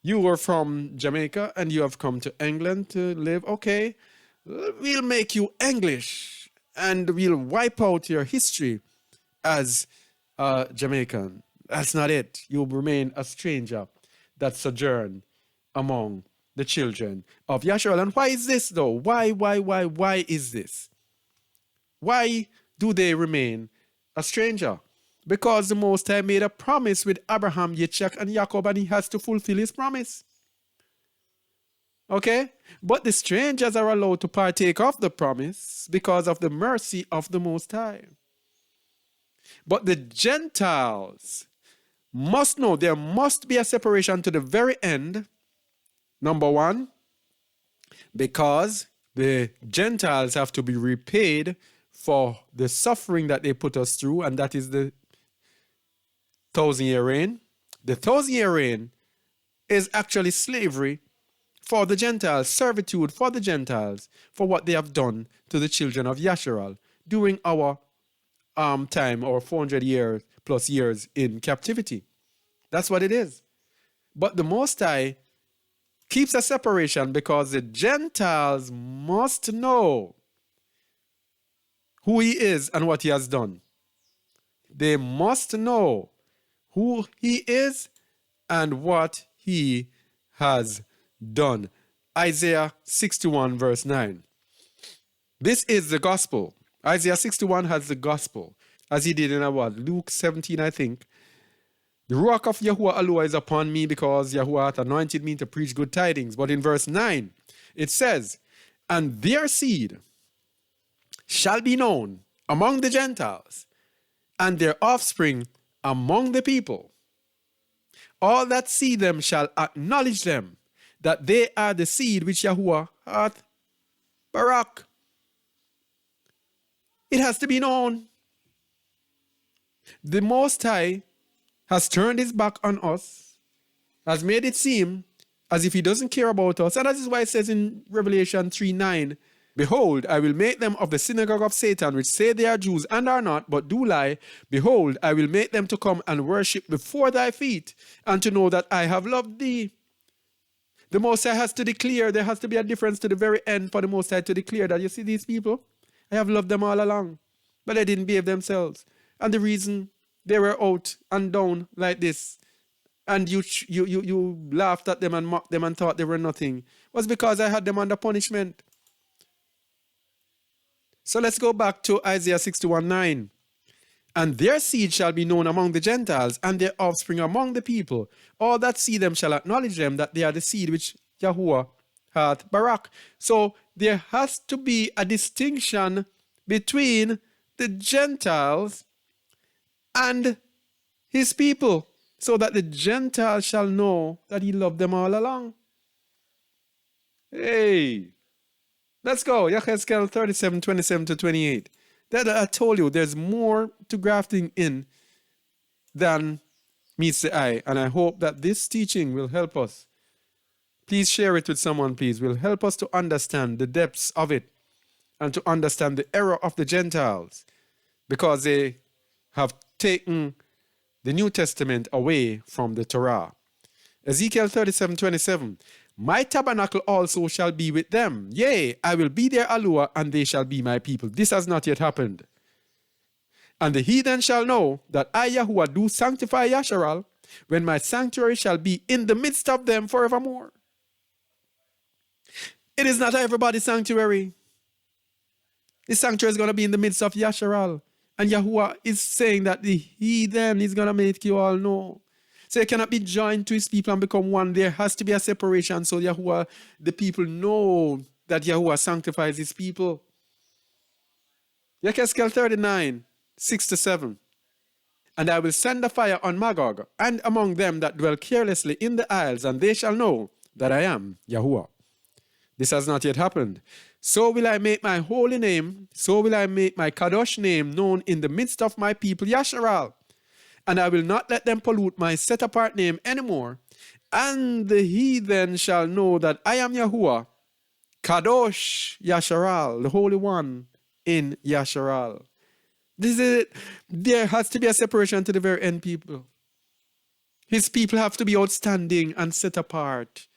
you were from Jamaica and you have come to England to live. Okay, we'll make you English and we'll wipe out your history as a Jamaican. That's not it. You'll remain a stranger that sojourn among the children of Yasharal. And why is this though? Why is this? Why do they remain a stranger? Because the Most High made a promise with Abraham, Yitzchak, and Jacob, and he has to fulfill his promise. Okay? But the strangers are allowed to partake of the promise because of the mercy of the Most High. But the Gentiles must know there must be a separation to the very end. Number one, because the Gentiles have to be repaid for the suffering that they put us through, and that is the 1,000-year reign. The 1,000-year reign is actually slavery for the Gentiles, servitude for the Gentiles, for what they have done to the children of Yasharal during our time, or 400 years plus years in captivity. That's what it is. But the Most High keeps a separation because the Gentiles must know who he is and what he has done. They must know who he is and what he has done. Isaiah 61 verse 9. This is the gospel. Isaiah 61 has the gospel. As he did in Luke 17, I think. The Ruach of Yahuwah Elohim is upon me, because Yahuwah hath anointed me to preach good tidings. But in verse 9, it says, and their seed shall be known among the Gentiles, and their offspring among the people. All that see them shall acknowledge them, that they are the seed which Yahuwah hath barak. It has to be known. The Most High has turned his back on us, has made it seem as if he doesn't care about us. And that is why it says in Revelation 3:9, behold, I will make them of the synagogue of Satan, which say they are Jews and are not, but do lie. Behold, I will make them to come and worship before thy feet, and to know that I have loved thee. The Most High has to declare, there has to be a difference to the very end for the Most High to declare that, you see these people, I have loved them all along, but they didn't behave themselves. And the reason they were out and down like this, and you laughed at them and mocked them and thought they were nothing, was because I had them under punishment. So let's go back to Isaiah 61:9. And their seed shall be known among the Gentiles, and their offspring among the people. All that see them shall acknowledge them, that they are the seed which Yahuwah hath barak. So there has to be a distinction between the Gentiles and his people, so that the Gentiles shall know that he loved them all along. Hey, let's go. Yechezkel 37:27-28. That I told you, there's more to grafting in than meets the eye. And I hope that this teaching will help us. Please share it with someone, please. Will help us to understand the depths of it and to understand the error of the Gentiles, because they have taken the New Testament away from the Torah. Ezekiel 37:27. My tabernacle also shall be with them. Yea, I will be their Alua, and they shall be my people. This has not yet happened. And the heathen shall know that I, Yahuwah, do sanctify Yasharal, when my sanctuary shall be in the midst of them forevermore. It is not everybody's sanctuary. The sanctuary is going to be in the midst of Yasharal. And Yahuwah is saying that the heathen is going to make you all know. So you cannot be joined to his people and become one. There has to be a separation, so Yahuwah, the people know that Yahuwah sanctifies his people. Yechezkel 39:6-7. And I will send a fire on Magog, and among them that dwell carelessly in the isles, and they shall know that I am Yahuwah. This has not yet happened. So will I make my holy name, so will I make my Kadosh name known in the midst of my people Yasharal. And I will not let them pollute my set-apart name anymore. And the heathen shall know that I am Yahuwah, Kadosh Yasharal, the Holy One in Yasharal. This is it. There has to be a separation to the very end, people. His people have to be outstanding and set apart,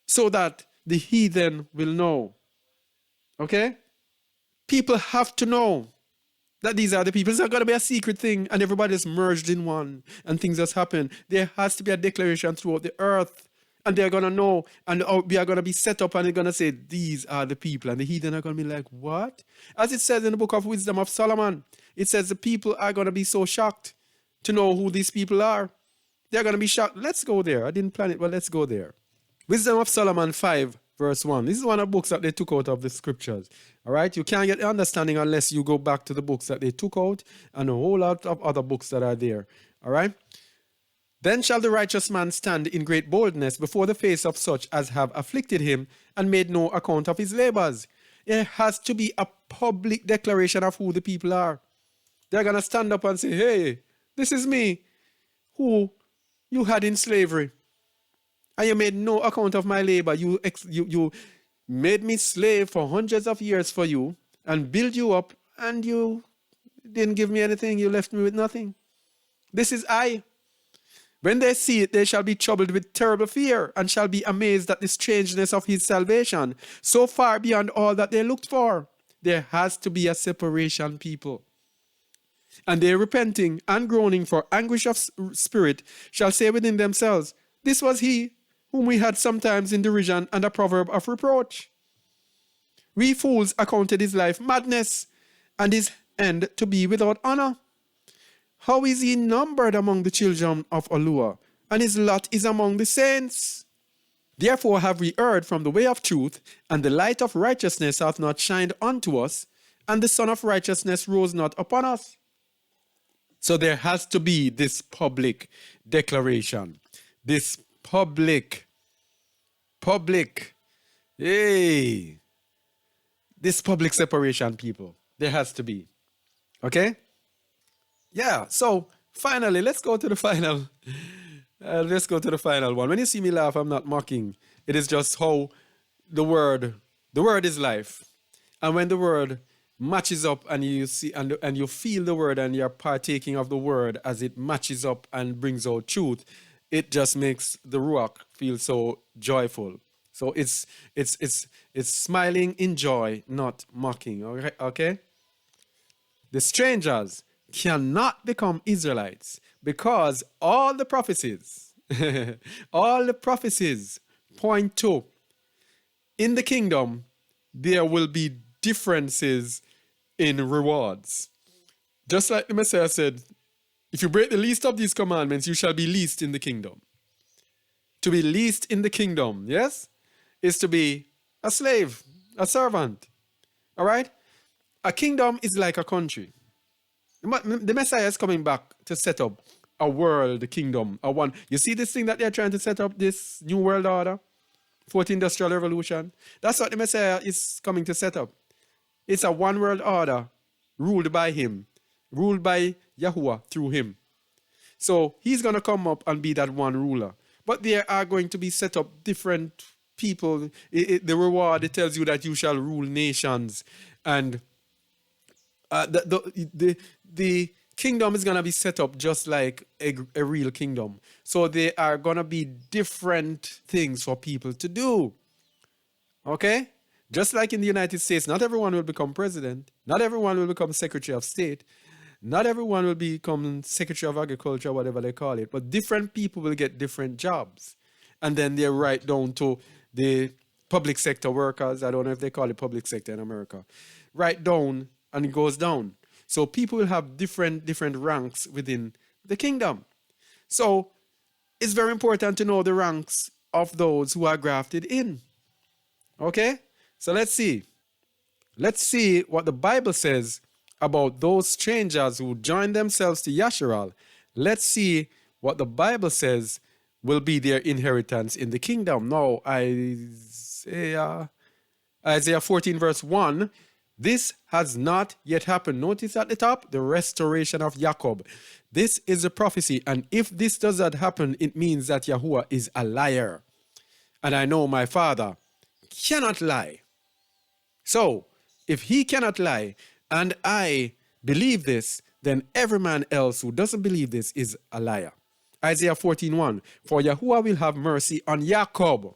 so that the heathen will know. Okay? People have to know that these are the people. It's not going to be a secret thing and everybody's merged in one and things just happen. There has to be a declaration throughout the earth, and they're going to know, and we are going to be set up, and they're going to say, these are the people. And the heathen are going to be like, what? As it says in the book of Wisdom of Solomon, it says the people are going to be so shocked to know who these people are. They're going to be shocked. Let's go there. I didn't plan it, but let's go there. Wisdom of Solomon 5, verse 1. This is one of the books that they took out of the scriptures. All right? You can't get the understanding unless you go back to the books that they took out and a whole lot of other books that are there. All right? Then shall the righteous man stand in great boldness before the face of such as have afflicted him and made no account of his labors. There has to be a public declaration of who the people are. They're going to stand up and say, hey, this is me, who you had in slavery. And you made no account of my labor. You made me slave for hundreds of years for you and build you up, and you didn't give me anything. You left me with nothing. This is I. When they see it, they shall be troubled with terrible fear and shall be amazed at the strangeness of his salvation, so far beyond all that they looked for. There has to be a separation, people. And they, repenting and groaning for anguish of spirit, shall say within themselves, this was he whom we had sometimes in derision and a proverb of reproach. We fools accounted his life madness, and his end to be without honor. How is he numbered among the children of Olua, and his lot is among the saints? Therefore have we erred from the way of truth, and the light of righteousness hath not shined unto us, and the sun of righteousness rose not upon us. So there has to be this public declaration, this public, this public separation, people. There has to be. Okay? Yeah, so finally, let's go to the final. Let's go to the final one. When you see me laugh, I'm not mocking. It is just how the word is life. And when the word matches up and you see and you feel the word and you're partaking of the word as it matches up and brings out truth, it just makes the Ruach feel so joyful. So it's smiling in joy, not mocking. Okay? The strangers cannot become Israelites because all the prophecies, point to in the kingdom there will be differences in rewards. Just like the Messiah said, if you break the least of these commandments, you shall be least in the kingdom. To be least in the kingdom, yes, is to be a slave, a servant. All right? A kingdom is like a country. The Messiah is coming back to set up a world kingdom. You see this thing that they're trying to set up, this new world order? Fourth Industrial Revolution? That's what the Messiah is coming to set up. It's a one world order ruled by him, ruled by Yahuwah through him. So he's going to come up and be that one ruler. But there are going to be set up different people. The reward, it tells you that you shall rule nations. And the kingdom is going to be set up just like a real kingdom. So there are going to be different things for people to do. Okay? Just like in the United States, not everyone will become president. Not everyone will become Secretary of State. Not everyone will become Secretary of Agriculture, whatever they call it. But different people will get different jobs. And then they're right down to the public sector workers. I don't know if they call it public sector in America. Right down, and it goes down. So people will have different ranks within the kingdom. So it's very important to know the ranks of those who are grafted in. Okay? So let's see. Let's see what the Bible says about those strangers who join themselves to Yasharal. Let's see what the Bible says will be their inheritance in the kingdom. Now, Isaiah 14 verse 1, this has not yet happened. Notice at the top, the restoration of Jacob. This is a prophecy, and if this does not happen, it means that Yahuwah is a liar. And I know my Father cannot lie. So, if he cannot lie, and I believe this, then every man else who doesn't believe this is a liar. Isaiah 14:1, for Yahuwah will have mercy on Jacob.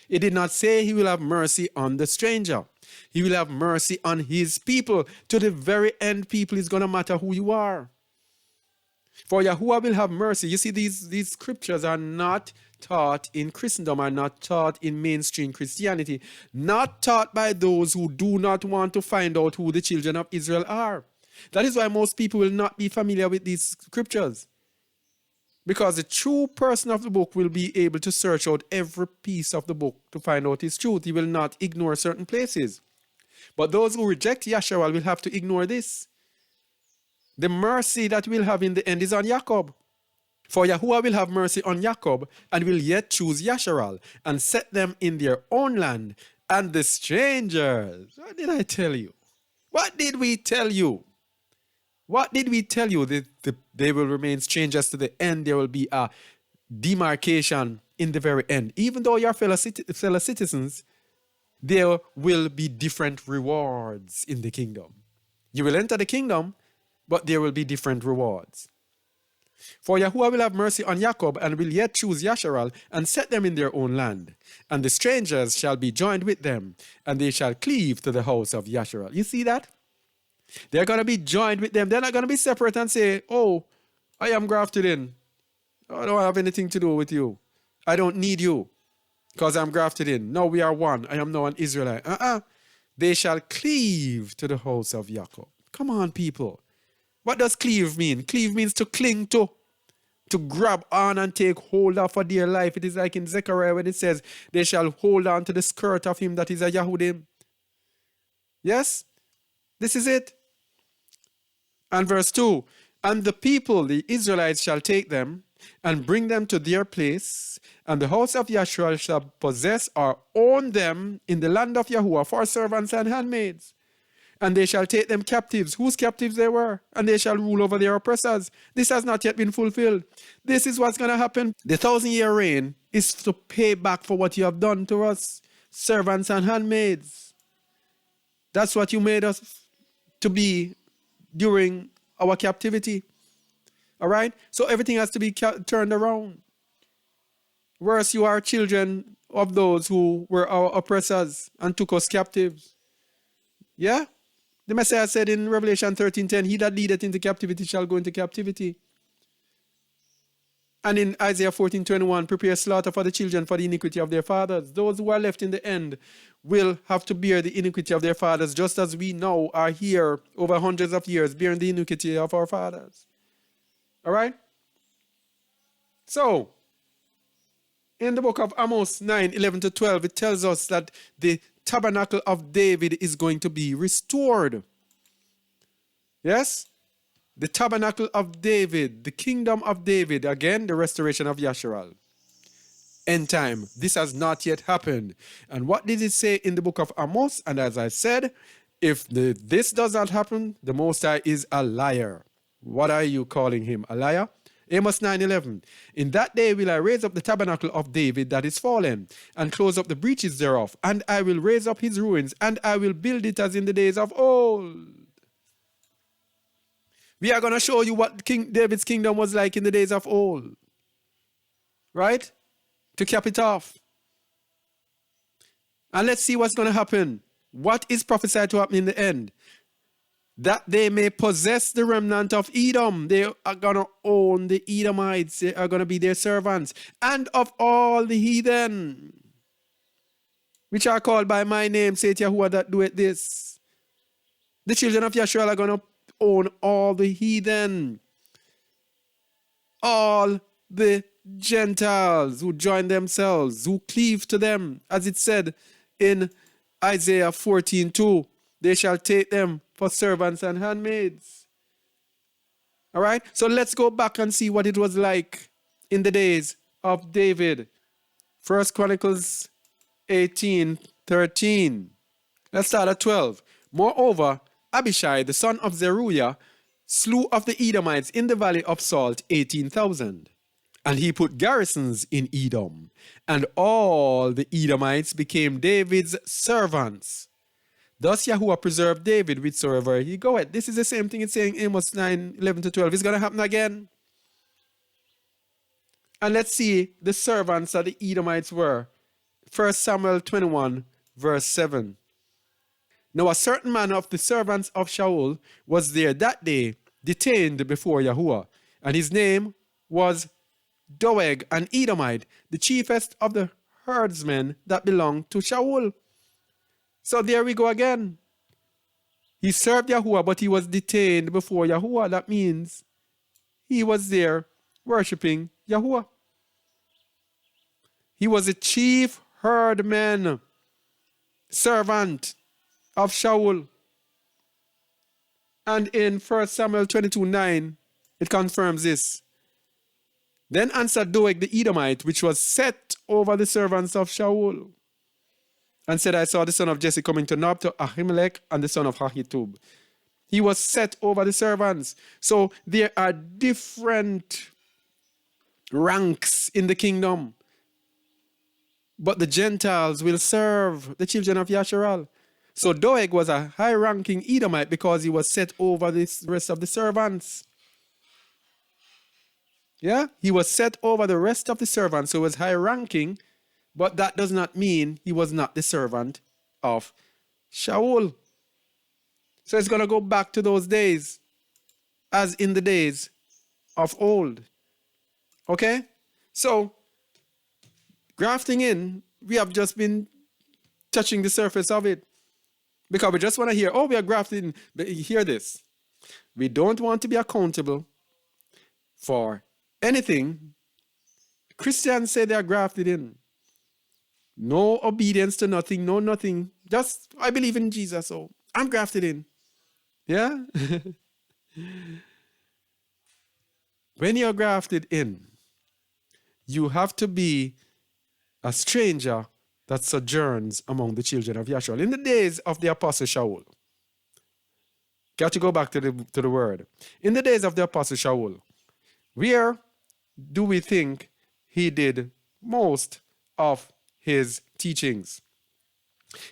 It did not say he will have mercy on the stranger. He will have mercy on his people. To the very end, people, it's going to matter who you are. For Yahuwah will have mercy. You see, these scriptures are not taught in Christendom, are not taught in mainstream Christianity, not taught by those who do not want to find out who the children of Israel are. That is why most people will not be familiar with these scriptures. Because the true person of the book will be able to search out every piece of the book to find out its truth. He will not ignore certain places. But those who reject Yasharal will have to ignore this. The mercy that we'll have in the end is on Jacob. For Yahuwah will have mercy on Jacob and will yet choose Yasharal and set them in their own land. And the strangers, what did I tell you? What did we tell you? What did we tell you? They will remain strangers to the end. There will be a demarcation in the very end. Even though you're fellow citizens, there will be different rewards in the kingdom. You will enter the kingdom, but there will be different rewards. For Yahuwah will have mercy on Jacob and will yet choose Yasharal and set them in their own land. And the strangers shall be joined with them, and they shall cleave to the house of Yasharal. You see that? They're going to be joined with them. They're not going to be separate and say, oh, I am grafted in. I don't have anything to do with you. I don't need you because I'm grafted in. No, we are one. I am now an Israelite. They shall cleave to the house of Jacob. Come on, people. What does cleave mean? Cleave means to cling to grab on and take hold of for dear life. It is like in Zechariah when it says, they shall hold on to the skirt of him that is a Yahudim. Yes? This is it. And verse 2, and the people, the Israelites, shall take them and bring them to their place, and the house of Yahshua shall possess or own them in the land of Yahuwah for servants and handmaids. And they shall take them captives, whose captives they were, and they shall rule over their oppressors. This has not yet been fulfilled. This is what's going to happen. The 1,000-year reign is to pay back for what you have done to us, servants and handmaids. That's what you made us to be during our captivity. All right? So everything has to be turned around. Worse, you are children of those who were our oppressors and took us captives. Yeah? The Messiah said in Revelation 13:10, he that leadeth into captivity shall go into captivity. And in Isaiah 14:21, prepare slaughter for the children for the iniquity of their fathers. Those who are left in the end will have to bear the iniquity of their fathers, just as we now are here over hundreds of years bearing the iniquity of our fathers. All right? So, in the book of Amos 9:11-12, it tells us that the tabernacle of David is going to be restored. Yes? The tabernacle of David, the kingdom of David, again, the restoration of Yasharal. End time. This has not yet happened. And what did it say in the book of Amos? And as I said, if this does not happen, the Most High is a liar. What are you calling him? A liar? Amos 9:11. In that day will I raise up the tabernacle of David that is fallen, and close up the breaches thereof, and I will raise up his ruins, and I will build it as in the days of old. We are going to show you what King David's kingdom was like in the days of old. Right? To cap it off. And let's see what's going to happen. What is prophesied to happen in the end? That they may possess the remnant of Edom. They are going to own the Edomites. They are going to be their servants. And of all the heathen, which are called by my name, saith Yahuwah that doeth this. The children of Yahshua are going to own all the heathen. All the Gentiles who join themselves, who cleave to them. As it said in Isaiah 14:2. They shall take them for servants and handmaids. All right? So let's go back and see what it was like in the days of David. 1 Chronicles 18:13. Let's start at 12. Moreover, Abishai, the son of Zeruiah, slew of the Edomites in the valley of Salt 18,000. And he put garrisons in Edom. And all the Edomites became David's servants. Thus Yahuwah preserved David whithersoever he goeth. This is the same thing it's saying in Amos 9:11-12. It's going to happen again. And let's see the servants that the Edomites were. 1 Samuel 21, verse 7. Now a certain man of the servants of Shaul was there that day, detained before Yahuwah. And his name was Doeg, an Edomite, the chiefest of the herdsmen that belonged to Shaul. So there we go again. He served Yahuwah, but he was detained before Yahuwah. That means he was there worshiping Yahuwah. He was a chief herdman, servant of Shaul. And in 1 Samuel 22:9, it confirms this. Then answered Doeg the Edomite, which was set over the servants of Shaul, and said, I saw the son of Jesse coming to Nob, to Ahimelech, and the son of Ahitub. He was set over the servants. So there are different ranks in the kingdom. but the Gentiles will serve the children of Yasharal. So Doeg was a high-ranking Edomite because he was set over the rest of the servants. Yeah, he was set over the rest of the servants, so he was high-ranking, but that does not mean he was not the servant of Shaul. So it's going to go back to those days, as in the days of old. Okay? So, grafting in, we have just been touching the surface of it. Because we just want to hear, oh, we are grafted in. But hear this. We don't want to be accountable for anything. Christians say they are grafted in. No obedience to nothing, no nothing. Just, I believe in Jesus, so I'm grafted in. Yeah? When you're grafted in, you have to be a stranger that sojourns among the children of Yahshua. In the days of the Apostle Shaul, got to go back to the word. In the days of the Apostle Shaul, where do we think he did most of his teachings?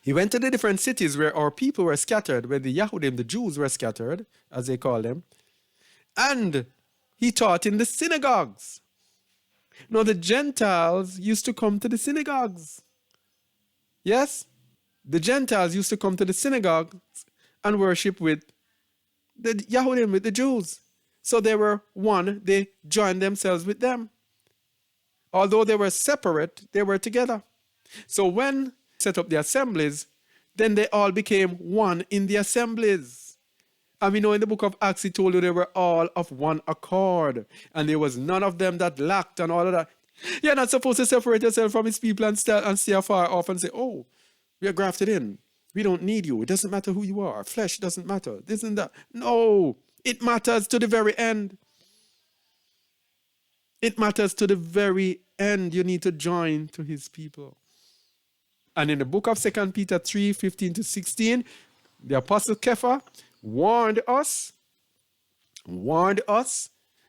He went to the different cities where our people were scattered, where the Yahudim, the Jews, were scattered, as they call them, and he taught in the synagogues. Now, the Gentiles used to come to the synagogues. Yes? The Gentiles used to come to the synagogues and worship with the Yahudim, with the Jews. So they were one, they joined themselves with them. Although they were separate, they were together. So when they set up the assemblies, then they all became one in the assemblies. And we know in the book of Acts, he told you they were all of one accord. And there was none of them that lacked and all of that. You're not supposed to separate yourself from his people and stay afar off and say, oh, we are grafted in. We don't need you. It doesn't matter who you are. Flesh doesn't matter. This and that. No, it matters to the very end. It matters to the very end. You need to join to his people. And in the book of 2 Peter 3:15-16, the Apostle Kepha warned us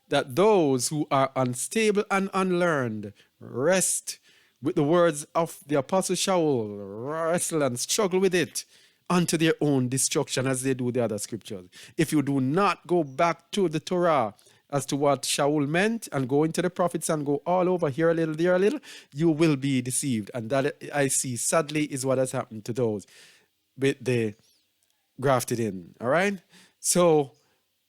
that those who are unstable and unlearned rest with the words of the Apostle Shaul, wrestle and struggle with it unto their own destruction as they do the other scriptures. If you do not go back to the Torah as to what Shaul meant and go into the prophets and go all over here a little, there a little, you will be deceived. And that, I see, sadly, is what has happened to those with the grafted in. All right? So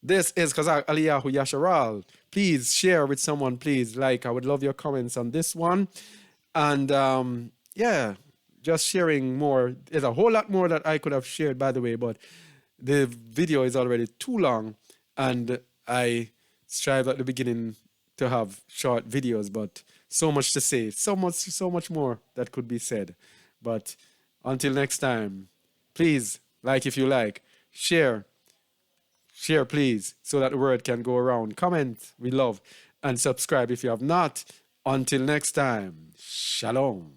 this is Chazak Aliyahu Yasharal. Please share with someone, please. Like, I would love your comments on this one. And yeah, just sharing more. There's a whole lot more that I could have shared, by the way, but the video is already too long. And I strive at the beginning to have short videos, but so much to say, so much more that could be said. But until next time, please, like if you like, share please, so that the word can go around. Comment, we love, and subscribe if you have not. Until next time, shalom.